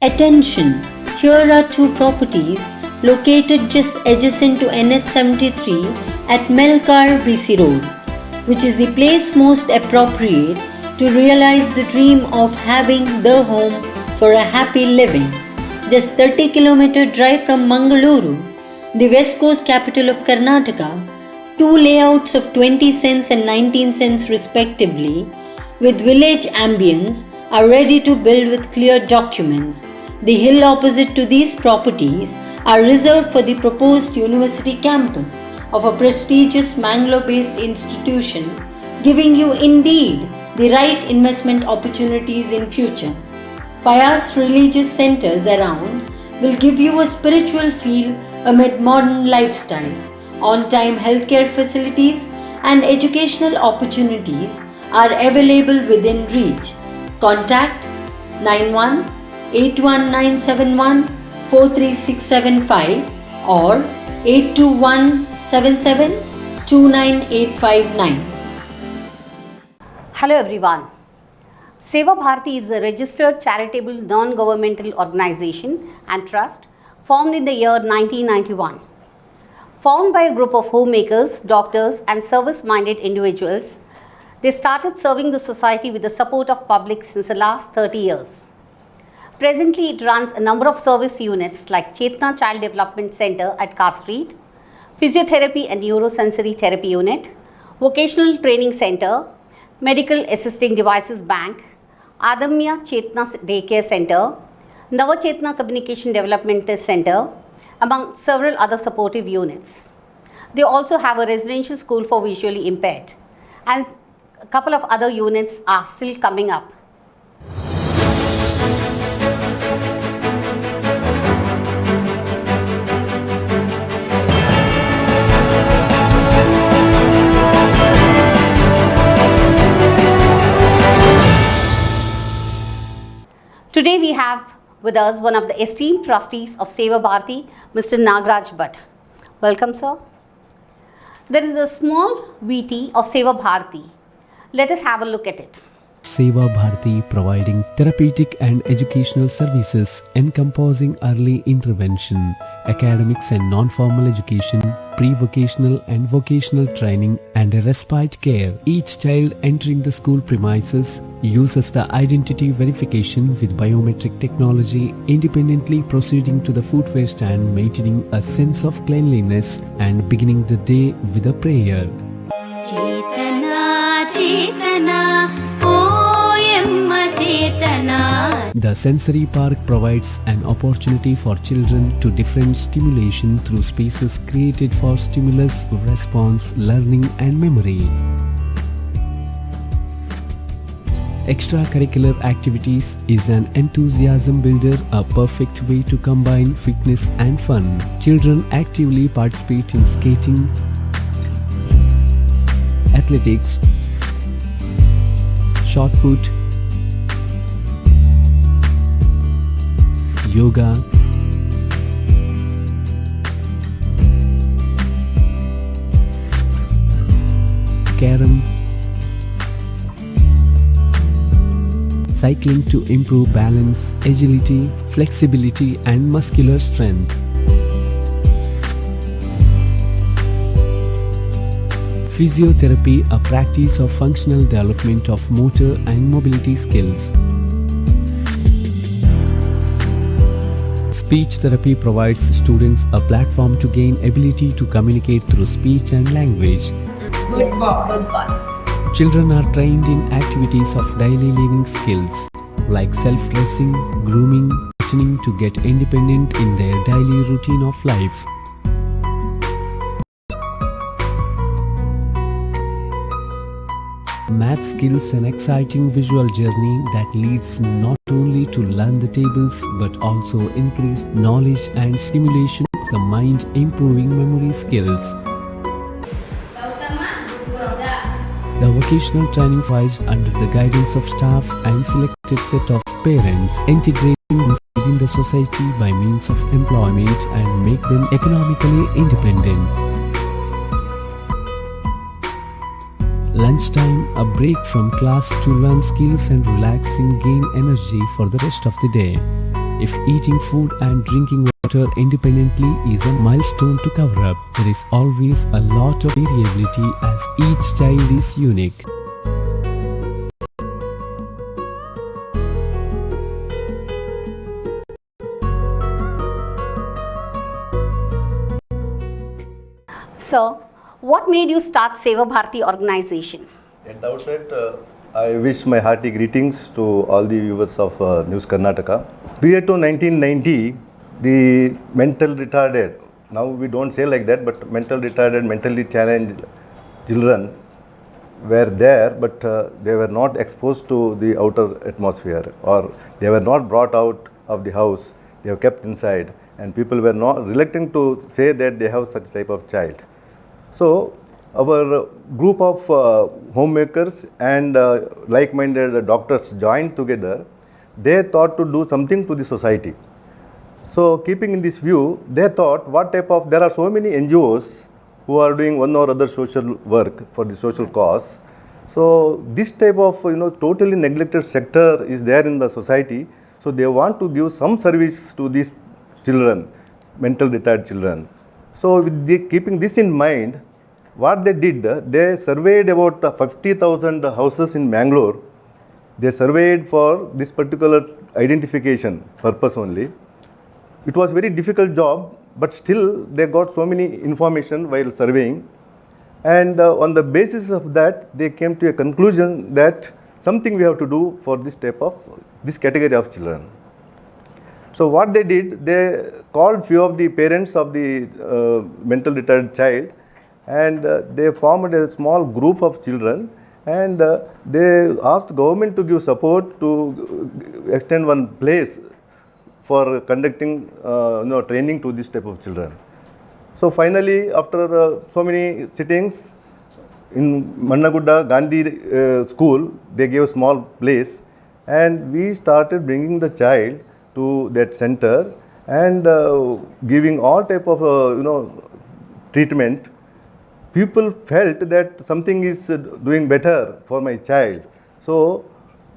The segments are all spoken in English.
Attention! Here are two properties located just adjacent to NH73 at Melkar BC Road, which is the place most appropriate to realize the dream of having the home for a happy living. Just 30-kilometer drive from Mangaluru, the west coast capital of Karnataka, two layouts of 20 cents and 19 cents respectively, with village ambience, are ready to build with clear documents. The hill opposite to these properties are reserved for the proposed university campus of a prestigious Mangalore-based institution, giving you indeed the right investment opportunities in future. Pious religious centers around will give you a spiritual feel amid modern lifestyle. On-time healthcare facilities and educational opportunities are available within reach. Contact 91-81971-43675 or 821-77-29859. Hello everyone. Seva Bharathi is a registered charitable non-governmental organization and trust formed in the year 1991. Formed by a group of homemakers, doctors and service-minded individuals, they started serving the society with the support of public since the last 30 years. Presently, it runs a number of service units like Chetna Child Development Center at Car Street, Physiotherapy and Neurosensory Therapy Unit, Vocational Training Center, Medical Assisting Devices Bank, Adamya Chetna Daycare Center, Navachetna Communication Development Center, among several other supportive units. They also have a residential school for visually impaired, and a couple of other units are still coming up. Today we have with us one of the esteemed trustees of Seva Bharathi, Mr. Nagaraj Bhatt. Welcome, sir. There is a small VT of Seva Bharathi. Let us have a look at it. Seva Bharathi providing therapeutic and educational services encompassing early intervention, academics and non-formal education, pre-vocational and vocational training and a respite care. Each child entering the school premises uses the identity verification with biometric technology, independently proceeding to the footwear stand, maintaining a sense of cleanliness and beginning the day with a prayer. Chetana, Chetana, O Yamma Chetana. The sensory park provides an opportunity for children to different stimulation through spaces created for stimulus, response, learning and memory. Extracurricular activities is an enthusiasm builder, a perfect way to combine fitness and fun. Children actively participate in skating, athletics, shot put, yoga, carom, cycling to improve balance, agility, flexibility and muscular strength. Physiotherapy, a practice of functional development of motor and mobility skills. Speech therapy provides students a platform to gain ability to communicate through speech and language. Good boy. Good boy. Children are trained in activities of daily living skills like self-dressing, grooming, listening to get independent in their daily routine of life. Math skills, an exciting visual journey that leads not only to learn the tables but also increase knowledge and stimulation of the mind, improving memory skills. The vocational training provides under the guidance of staff and selected set of parents, integrating them within the society by means of employment and make them economically independent. Lunchtime, a break from class to learn skills and relax and gain energy for the rest of the day. If eating food and drinking water independently is a milestone to cover up, there is always a lot of variability as each child is unique. Sir, what made you start Seva Bharathi organization? At the outset, I wish my hearty greetings to all the viewers of News Karnataka. Prior to 1990, the mental retarded, now we don't say like that, but mental retarded, mentally challenged children were there, but they were not exposed to the outer atmosphere, or they were not brought out of the house, they were kept inside, and people were not reluctant to say that they have such type of child. So our group of homemakers and like-minded doctors joined together. They thought to do something to the society. So keeping in this view, they thought what type of, there are so many NGOs who are doing one or other social work for the social cause. So this type of totally neglected sector is there in the society. So they want to give some service to these children, mental retarded children. So with keeping this in mind, what they did, they surveyed about 50,000 houses in Mangalore. They surveyed for this particular identification purpose only. It was a very difficult job, but still they got so many information while surveying. And on the basis of that, they came to a conclusion that something we have to do for this category of children. So what they did, they called few of the parents of the mental retarded child, and they formed a small group of children, and they asked government to give support to extend one place for conducting training to this type of children. So finally, after so many sittings in Mannagudda Gandhi school, they gave a small place, and we started bringing the child to that center and giving all type of treatment. People felt that something is doing better for my child. So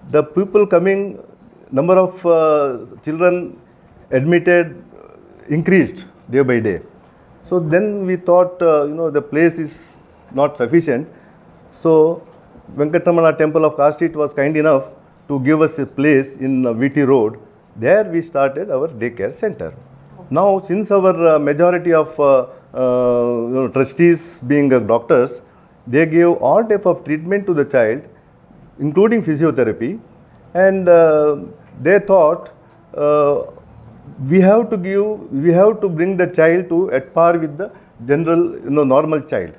the people coming, number of children admitted increased day by day. So then we thought, the place is not sufficient. So Venkatramana Temple of Caste Street was kind enough to give us a place in VT Road. There we started our daycare center. Now, since our majority of trustees being doctors, they give all type of treatment to the child, including physiotherapy, and they thought we have to bring the child to at par with the general normal child.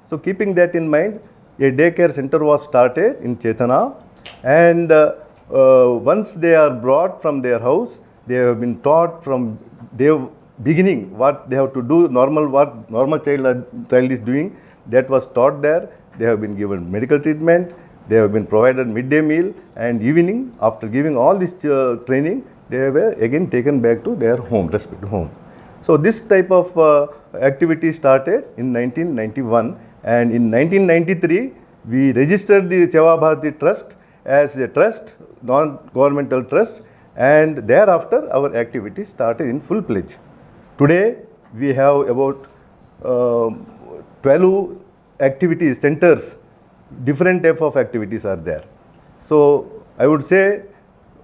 So keeping that in mind, a daycare center was started in Chetana, and once they are brought from their house, they have been taught from their beginning what they have to do, what normal child is doing. That was taught there. They have been given medical treatment. They have been provided midday meal, and evening, after giving all this training, they were again taken back to their home, respective home. So this type of activity started in 1991, and in 1993 we registered the Seva Bharathi Trust as a trust, non-governmental trust, and thereafter our activity started in full pledge. Today we have about 12 activities, centers, different type of activities are there. So I would say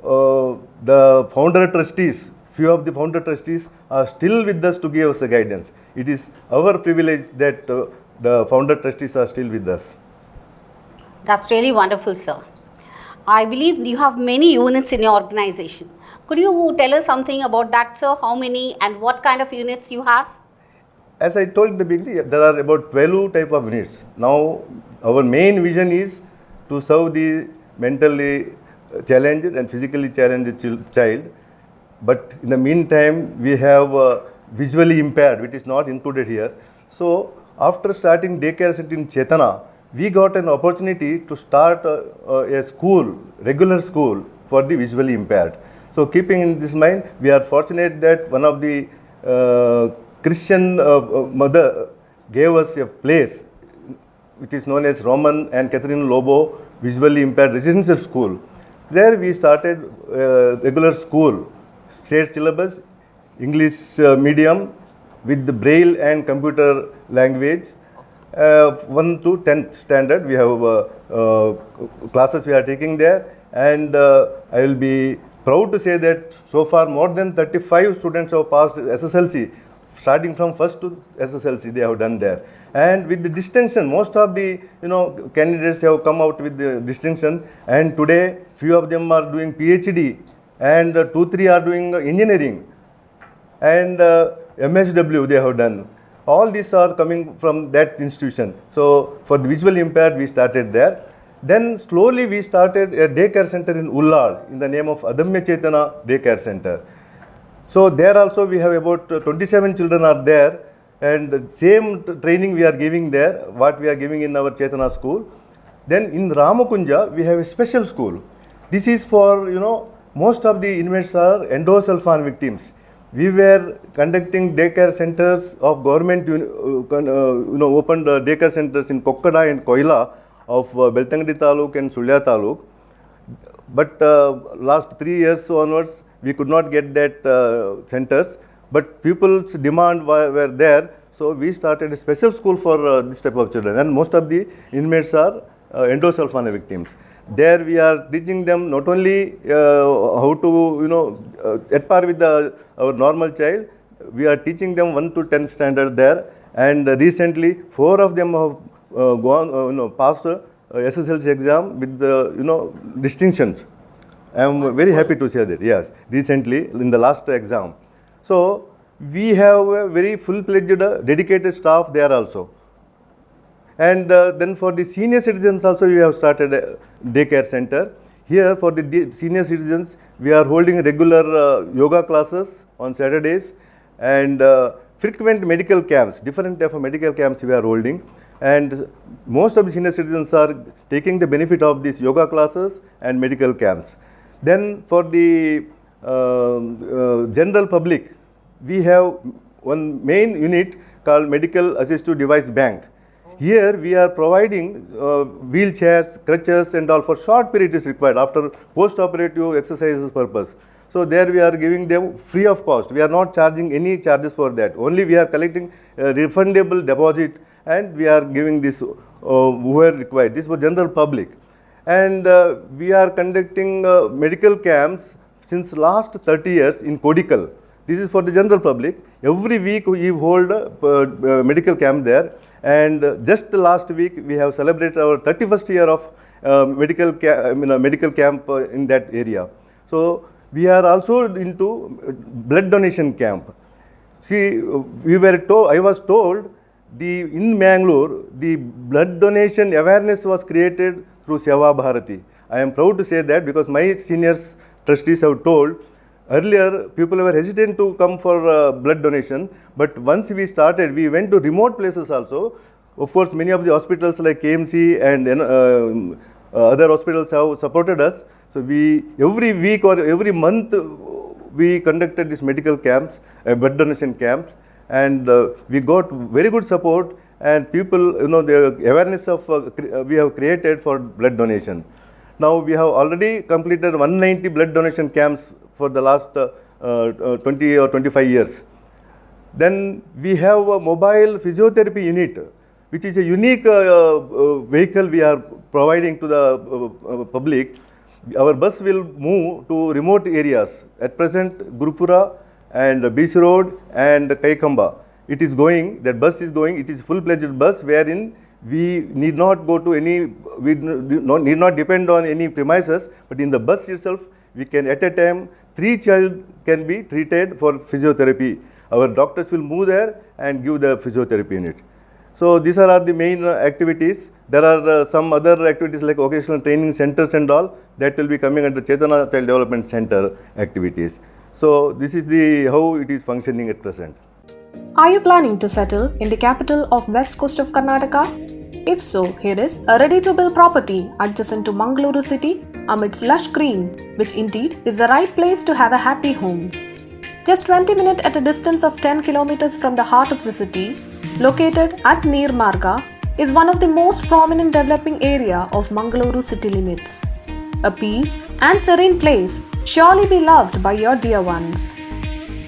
the founder trustees, few of the founder trustees are still with us to give us a guidance. It is our privilege that the founder trustees are still with us. That's really wonderful, sir. I believe you have many units in your organization. Could you tell us something about that, sir? How many and what kind of units you have? As I told in the beginning, there are about 12 type of units. Now, our main vision is to serve the mentally challenged and physically challenged child. But in the meantime, we have visually impaired, which is not included here. So, after starting daycare center in Chetana, we got an opportunity to start a school, regular school for the visually impaired. So keeping in this mind, we are fortunate that one of the Christian mother gave us a place which is known as Roman and Catherine Lobo Visually Impaired Residential School. There we started a regular school state syllabus, English medium with the Braille and computer language. 1 to 10th standard we have classes we are taking there, and I will be proud to say that so far more than 35 students have passed SSLC, starting from first to SSLC they have done there, and with the distinction. Most of the candidates have come out with the distinction, and today few of them are doing PhD, and 2-3 are doing engineering, and MSW they have done. All these are coming from that institution. So for the visually impaired we started there. Then slowly we started a daycare center in Ullal in the name of Adamya Chetana Daycare Center. So there also we have about 27 children are there, and the same training we are giving there, what we are giving in our Chetana school. Then in Ramakunja we have a special school. This is for, most of the inmates are endosulfan victims. We were conducting daycare centers of government, opened daycare centers in Kokkada and Koila of Beltangadi Taluk and Sulya Taluk. But last 3 years onwards, we could not get that centers. But people's demand were there, so we started a special school for this type of children. And most of the inmates are endosulfan victims. There we are teaching them not only how to, at par with our normal child, we are teaching them 1 to 10th standard there. And recently, 4 of them have passed SSLC exam with the, distinctions. I am very happy to say that, yes, recently in the last exam. So we have a very full-fledged, dedicated staff there also. And then for the senior citizens also we have started a daycare center. Here for the senior citizens we are holding regular yoga classes on Saturdays, and frequent medical camps, different type of medical camps we are holding. And most of the senior citizens are taking the benefit of these yoga classes and medical camps. Then for the general public, we have one main unit called Medical Assistive Device Bank. Here we are providing wheelchairs, crutches and all for short period is required after post-operative exercises purpose. So there we are giving them free of cost. We are not charging any charges for that. Only we are collecting a refundable deposit, and we are giving this who are required. This for general public. And we are conducting medical camps since last 30 years in Kodikal. This is for the general public. Every week we hold a medical camp there. And just last week we have celebrated our 31st year of medical camp in that area. So we are also into blood donation camp. See, I was told in Mangalore the blood donation awareness was created through Seva Bharathi. I am proud to say that because my seniors trustees have told. Earlier, people were hesitant to come for blood donation, but once we started, we went to remote places also. Of course, many of the hospitals like KMC and other hospitals have supported us. So every week or every month, we conducted these medical camps, blood donation camps, and we got very good support. And people, the awareness of we have created for blood donation. Now we have already completed 190 blood donation camps for the last 20 or 25 years. Then we have a mobile physiotherapy unit, which is a unique vehicle we are providing to the public. Our bus will move to remote areas. At present, Gurupura and BC Road and Kaikamba. It is going, that bus is going, it is full-fledged bus wherein we need not go to any, need not depend on any premises, but in the bus itself, we can at a time, 3 children can be treated for physiotherapy. Our doctors will move there and give the physiotherapy in it. So these are the main activities. There are some other activities like occasional training centers and all that will be coming under Chetana Child Development Center activities. So this is how it is functioning at present. Are you planning to settle in the capital of West Coast of Karnataka? If so, here is a ready-to-build property adjacent to Mangaluru city amidst lush green, which indeed is the right place to have a happy home. Just 20 minutes at a distance of 10 kilometers from the heart of the city, located at Neer Marga, is one of the most prominent developing area of Mangaluru city limits. a peace and serene place, surely be loved by your dear ones.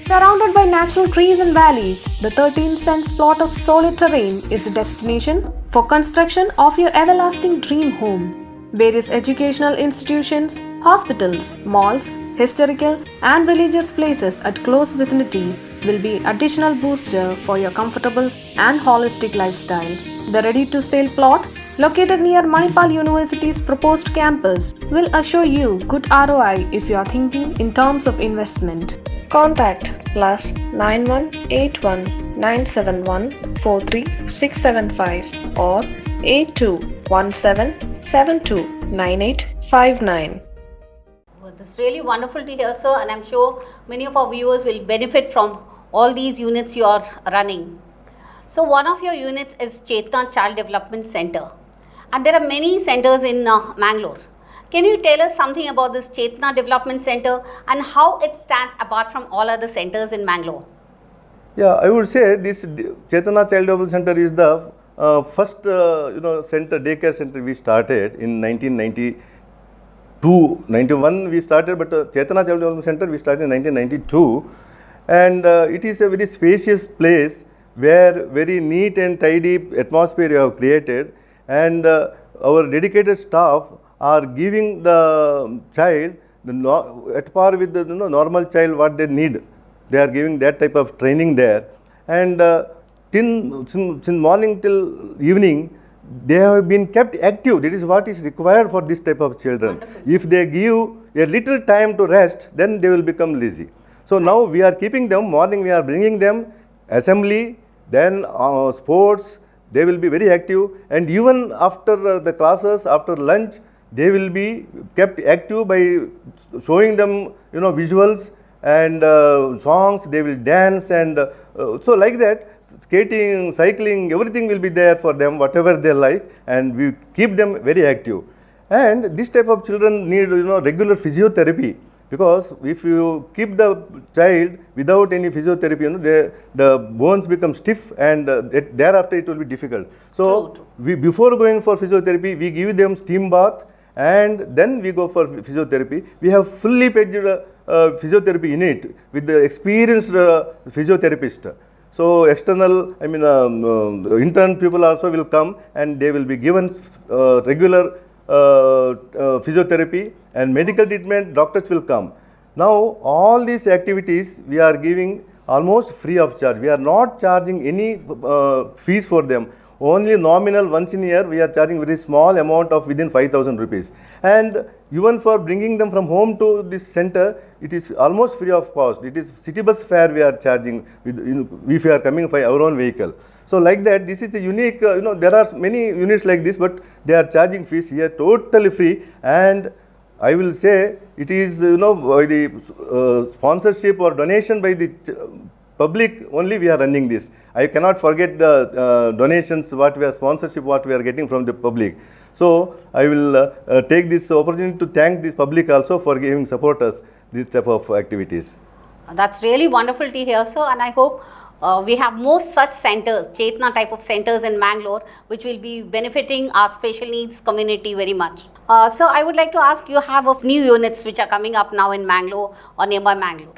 Surrounded by natural trees and valleys, the 13 cents plot of solid terrain is the destination for construction of your everlasting dream home. Various educational institutions, hospitals, malls, historical and religious places at close vicinity will be additional booster for your comfortable and holistic lifestyle. The ready-to-sale plot, located near Manipal University's proposed campus, will assure you good ROI if you are thinking in terms of investment. Contact +9181 971 43675 or 8217 729859. Well, this is really wonderful to hear, sir, and I'm sure many of our viewers will benefit from all these units you are running. So one of your units is Chetna Child Development Center, and there are many centers in Mangalore. Can you tell us something about this Chetna Development Center and how it stands apart from all other centers in Mangalore? Yeah, I would say this Chetna Child Development Center is the first center, daycare center we started in 1992. 91 we started, but Chetna Child Development Center we started in 1992, and it is a very spacious place where very neat and tidy atmosphere we have created, and our dedicated staff are giving the child at par with the normal child what they need. They are giving that type of training there, and since morning till evening they have been kept active. That is what is required for this type of children. Wonderful. If they give a little time to rest, then they will become lazy. So now we are keeping them, morning we are bringing them assembly, then sports, they will be very active, and even after the classes, after lunch, they will be kept active by showing them visuals and songs. They will dance, and so like that, skating, cycling, everything will be there for them, whatever they like, and we keep them very active. And this type of children need regular physiotherapy, because if you keep the child without any physiotherapy, the bones become stiff, and thereafter it will be difficult. So before going for physiotherapy, we give them steam bath, and then we go for physiotherapy. We have fully paid physiotherapy unit with the experienced physiotherapist. So external, intern people also will come, and they will be given regular physiotherapy and medical treatment. Doctors will come. Now all these activities we are giving almost free of charge. We are not charging any fees for them. Only nominal, once in a year we are charging very small amount of within 5,000 rupees. And even for bringing them from home to this center, it is almost free of cost. It is city bus fare we are charging with, if we are coming by our own vehicle. So like that, this is a unique, there are many units like this, but they are charging fees here totally free. And I will say it is, by the sponsorship or donation by the public only we are running this. I cannot forget the donations, sponsorship what we are getting from the public. So I will take this opportunity to thank this public also for giving support us this type of activities. That's really wonderful to hear, sir, and I hope we have more such centers, Chetna type of centers in Mangalore, which will be benefiting our special needs community very much. So I would like to ask, you have of new units which are coming up now in Mangalore or nearby Mangalore.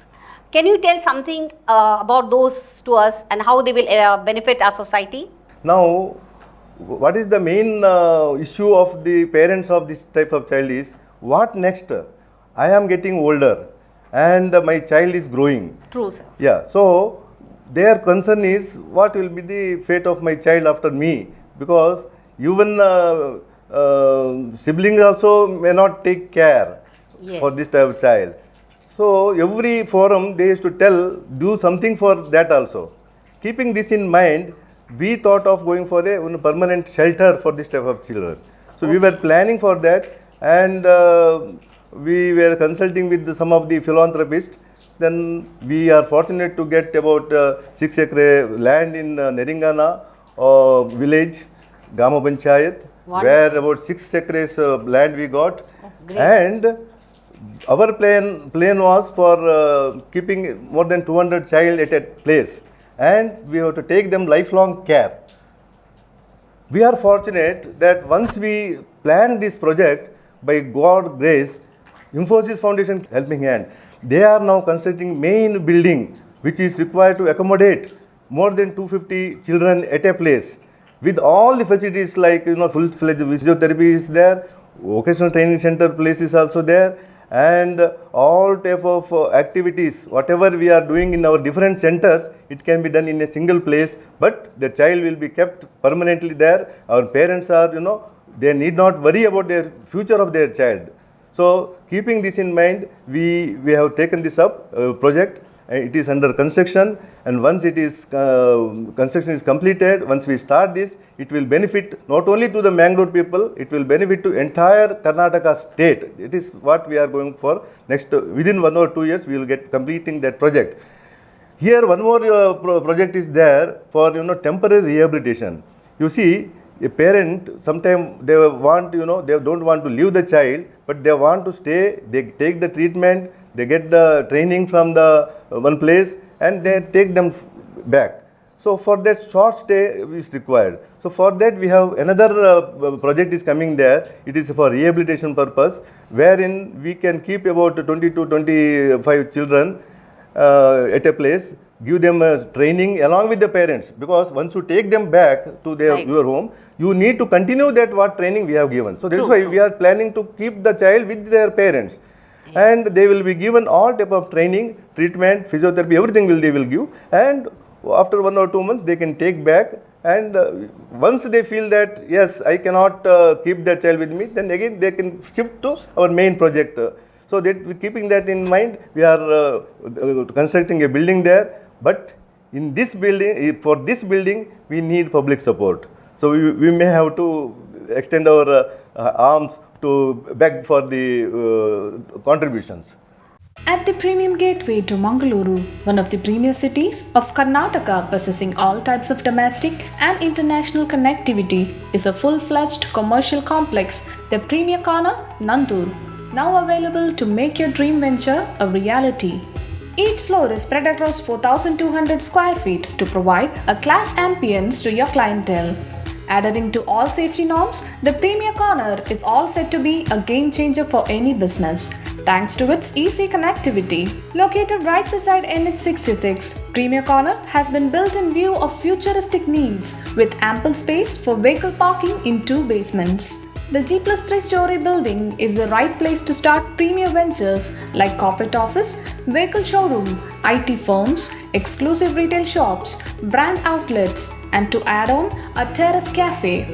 Can you tell something about those to us and how they will benefit our society? Now, what is the main issue of the parents of this type of child is, what next? I am getting older and my child is growing. True, sir. Yeah, so their concern is what will be the fate of my child after me, because even siblings also may not take care for this type of child. So every forum they used to tell, do something for that also. Keeping this in mind, we thought of going for a permanent shelter for this type of children. So we were planning for that, and we were consulting with some of the philanthropists. Then we are fortunate to get about 6 acre land in Neringana village, Grama Panchayat, where about 6 acres land we got. And our plan was for keeping more than 200 child at a place, and we have to take them lifelong care. We are fortunate that once we planned this project, by God grace, Infosys Foundation helping hand, they are now constructing main building which is required to accommodate more than 250 children at a place with all the facilities like full-fledged physiotherapy is there, vocational training center place is also there, and all type of activities whatever we are doing in our different centers, it can be done in a single place, but the child will be kept permanently there. Our parents are they need not worry about their future of their child. So keeping this in mind, we have taken this up project. It is under construction, and once it is construction is completed, once we start this, it will benefit not only to the Mangalore people, it will benefit to entire Karnataka state. It is what we are going for. Next, within 1 or 2 years, we will get completing that project. Here, one more project is there for temporary rehabilitation. You see, a parent sometimes they want they don't want to leave the child, but they want to stay. They take the treatment. They get the training from the one place and they take them back. So for that short stay is required. So for that we have another project is coming there. It is for rehabilitation purpose, wherein we can keep about 20 to 25 children at a place, give them training along with the parents, because once you take them back to your home, you need to continue that what training we have given. So that's why we are planning to keep the child with their parents. And they will be given all type of training, treatment, physiotherapy, everything they will give, and after 1 or 2 months they can take back, and once they feel that yes, I cannot keep that child with me, then again they can shift to our main project. So that keeping that in mind, we are constructing a building there, but in this building, for this building we need public support. So we may have to extend our arms to beg for the contributions. At the premium gateway to Mangaluru, one of the premier cities of Karnataka possessing all types of domestic and international connectivity, is a full-fledged commercial complex, the Premier Corner, Nandur, now available to make your dream venture a reality. Each floor is spread across 4,200 square feet to provide a class ambience to your clientele. Adhering to all safety norms, the Premier Corner is all set to be a game changer for any business, thanks to its easy connectivity. Located right beside NH66, Premier Corner has been built in view of futuristic needs with ample space for vehicle parking in 2 basements. The G+3 story building is the right place to start premier ventures like corporate office, vehicle showroom, IT firms, exclusive retail shops, brand outlets, and to add on, a terrace cafe.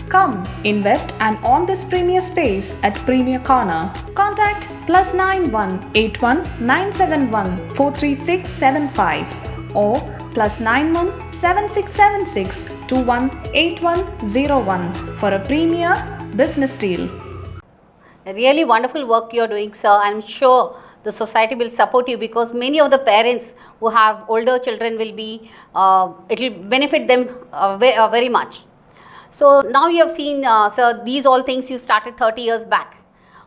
Come, invest and own this premier space at Premier Corner. Contact +91 81 971 43675 or +91 7676 218101 for a premier business deal. A really wonderful work you're doing, sir. I'm sure the society will support you, because many of the parents who have older children will be, it will benefit them very much. So now you have seen, sir, these all things you started 30 years back.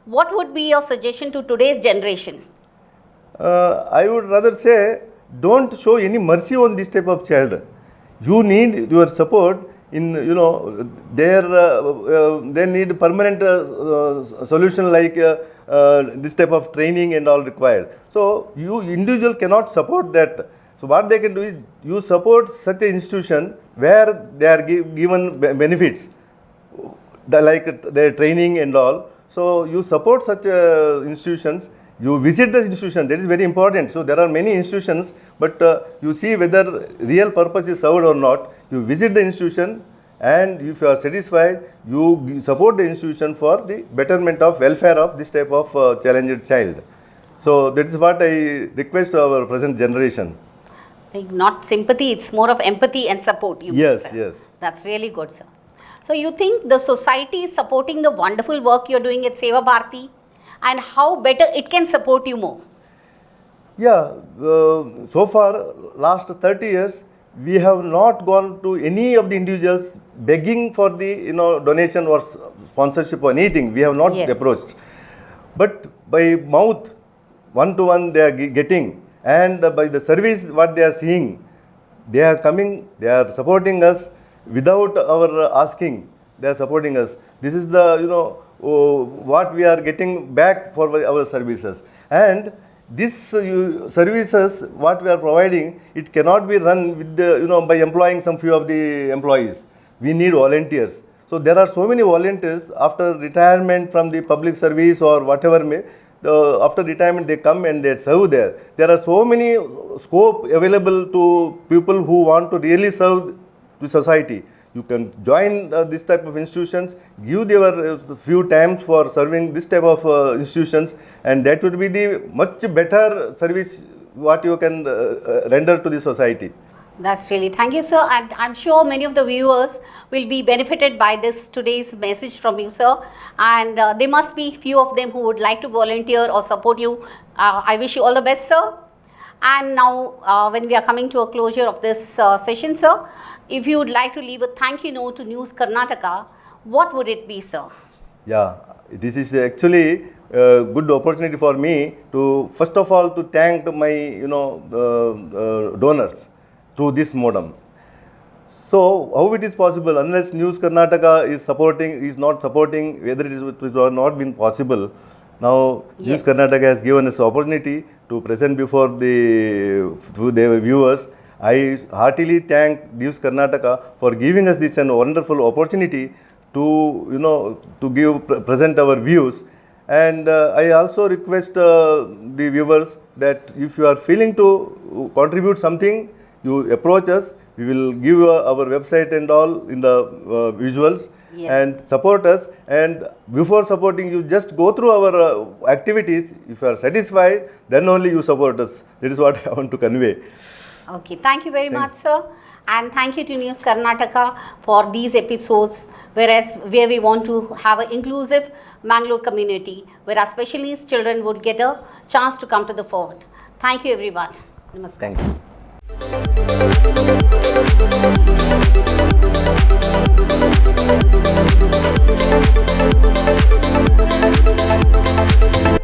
What would be your suggestion to today's generation? I would rather say, don't show any mercy on this type of child. You need your support in, they need permanent solution like this type of training and all required. So you individual cannot support that. So what they can do is, you support such an institution where they are given benefits, like their training and all. So you support such institutions. You visit the institution, that is very important. So there are many institutions, but you see whether real purpose is served or not. You visit the institution, and if you are satisfied, you support the institution for the betterment of welfare of this type of challenged child. So that is what I request our present generation. Like, not sympathy, it's more of empathy and support. Yes, yes. That's really good, sir. So you think the society is supporting the wonderful work you're doing at Seva Bharathi, and how better it can support you more? Yeah, so far, last 30 years, we have not gone to any of the individuals begging for the donation or sponsorship or anything. We have not approached. But by mouth, one-to-one they are getting, and by the service what they are seeing, they are coming, they are supporting us without our asking. They are supporting us. This is the what we are getting back for our services. And this services what we are providing, it cannot be run with the, by employing some few of the employees. We need volunteers. So there are so many volunteers after retirement from the public service or whatever may, after retirement they come and they serve there. There are so many scope available to people who want to really serve the society. You can join this type of institutions, give their few times for serving this type of institutions, and that would be the much better service what you can render to the society. That's really, thank you, sir. And I'm sure many of the viewers will be benefited by this today's message from you, sir. And there must be few of them who would like to volunteer or support you. I wish you all the best, sir. And now, when we are coming to a closure of this session, sir, if you would like to leave a thank you note to News Karnataka, what would it be, sir? Yeah, this is actually a good opportunity for me to, first of all, to thank my, donors through this modem. So, how it is possible, unless News Karnataka is not supporting, whether it is or not been possible. Now, Yes. News Karnataka has given us opportunity to present before their viewers. I heartily thank News Karnataka for giving us this wonderful opportunity to, present our views. And I also request the viewers that if you are feeling to contribute something, you approach us. We will give our website and all in the visuals. Yes. And support us. And before supporting, you just go through our activities. If you are satisfied, then only you support us. That is what I want to convey. Okay, thank you very much, sir. And thank you to News Karnataka for these episodes, where we want to have an inclusive Mangalore community, where our special needs children would get a chance to come to the forward. Thank you, everyone. Namaskar. Thank you.